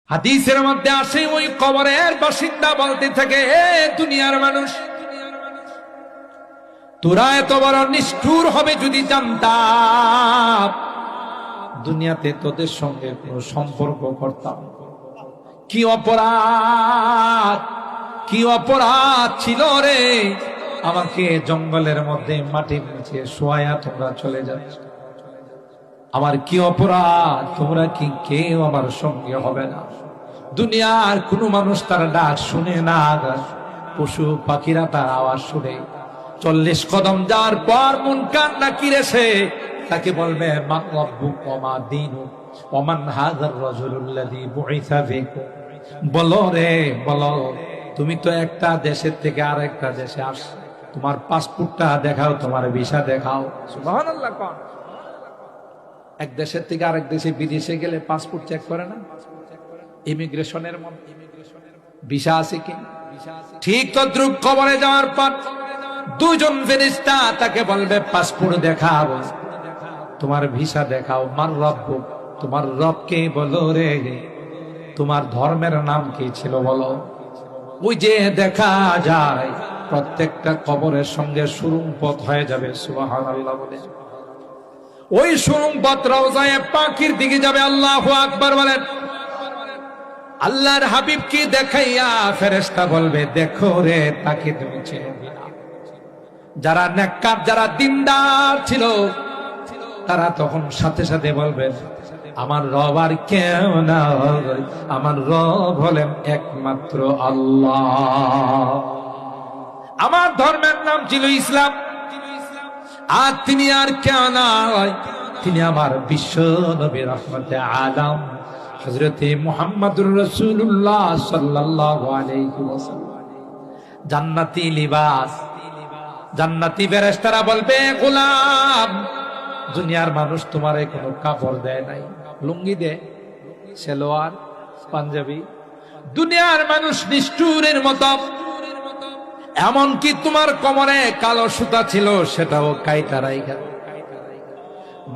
হাদিসের মধ্যে আসে ওই কবরের বাসিন্দা বলতে থাকে, হে দুনিয়ার মানুষ, তোরা এত বড় নিষ্ঠুর হবে যদি জানতাম, দুনিয়াতে তোদের সঙ্গে কোনো সম্পর্ক করতাম। কি অপরাধ, কি অপরাধ ছিল রে, আমাকে জঙ্গলের মধ্যে মাটির নিচে শোয়া তোমরা চলে যাচ্ছ। আমার কি অপরাধ, তোমরা কি কেউ আমার সঙ্গে হবে না? দুনিয়ার কোন মানুষ তার ডাক শুনে না, পশু পাখিরা তার আওয়াজ শুনে 40 কদম যাওয়ার পর মন কান্না কিরেছে, তাকে বলবে মান রাব্বুক ওয়া মা দীনুক ওয়া মান হাযার রাজুলুল্লাযী বুইসা ফীকুম। বলো রে বলো, তুমি তো একটা দেশের থেকে আরেকটা দেশে আসছো, তোমার পাসপোর্টটা দেখাও, তোমার ভিসা দেখাও। সুবহানাল্লাহ। কোন এক দেশের থেকে আরেক দেশে বিদেশে গেলে পাসপোর্ট চেক করে না? ইমিগ্রেশনের মধ্যে ভিসা আছে কি? ঠিক তদ্রুপ কবরে যাওয়ার পর দুজন ফেরেশতা তাকে বলবে পাসপোর্ট দেখাও, তোমার ভিসা দেখাও। মান রব্বুক, তোমার রবকে বলো রে, তোমার ধর্মের নাম কি ছিল বলো। ওই যে দেখা যায় প্রত্যেকটা কবরের সঙ্গে সুরুং পথ হয়ে যাবে। সুবহানাল্লাহ বলে ওই সুরুং পথ রওজায়ে পাখির দিকে যাবে। আল্লাহু আকবার বলেন। আল্লাহর হাবিবকে দেখাইয়া ফেরেশতা বলবে, দেখো রে, তাকে তুমি চেনো কিনা? যারা নেককার, যারা দিনদার ছিল, তারা তখন সাথে সাথে বলবে, আমার রব আর কেউ না, আমার রব হলেন একমাত্র আল্লাহ। আমার ধর্মের নাম ছিল ইসলাম, আর তিনি আর কেউ নয়, তিনি আমার বিশ্ব নবী রহমতে আলম হযরতে মুহাম্মদুর রাসূলুল্লাহ সাল্লাল্লাহু আলাইহি ওয়াসাল্লাম। জান্নাতি লিবাস, জান্নাতি ফেরেশতারা বলবে, গোলাম, দুনিয়ার মানুষ তোমারে কোনো কাপড় দেয় নাই, লুঙ্গি দেয়, সালোয়ার, পাঞ্জাবি। দুনিয়ার মানুষ নিষ্ঠুরের মতো, এমনকি তোমার কোমরে কালো সুতা ছিল, সেটাও কাইটা রাইখা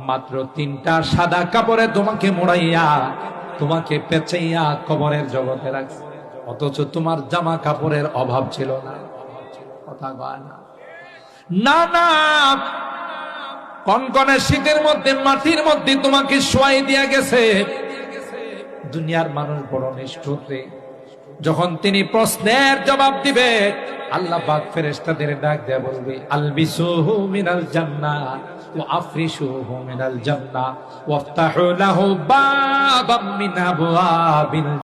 মাত্র 3টা সাদা কাপড়ে তোমাকে মোড়াইয়া, তোমাকে পেঁচাইয়া কবরের জগতে রাখছে। অথচ তোমার জামা কাপড়ের অভাব ছিল না। কথা কয় না? না না, কনকনে শীতের মধ্যে মাটির মধ্যে তোমাকে শোয়াই দিয়া গেছে। দুনিয়ার মানুষ বড় নিষ্ঠুর রে। যখন তিনি প্রশ্নের জবাব দিবে, আল্লাহ পাক ফেরেশতাদের ডাক দেয়া বলবে, আলবিসুহু মিনাল জান্নাহ ওয়া আফরিশুহু মিনাল জান্নাহ ওয়াফতাহু লাহু বাবাম মিন আবওয়াবিল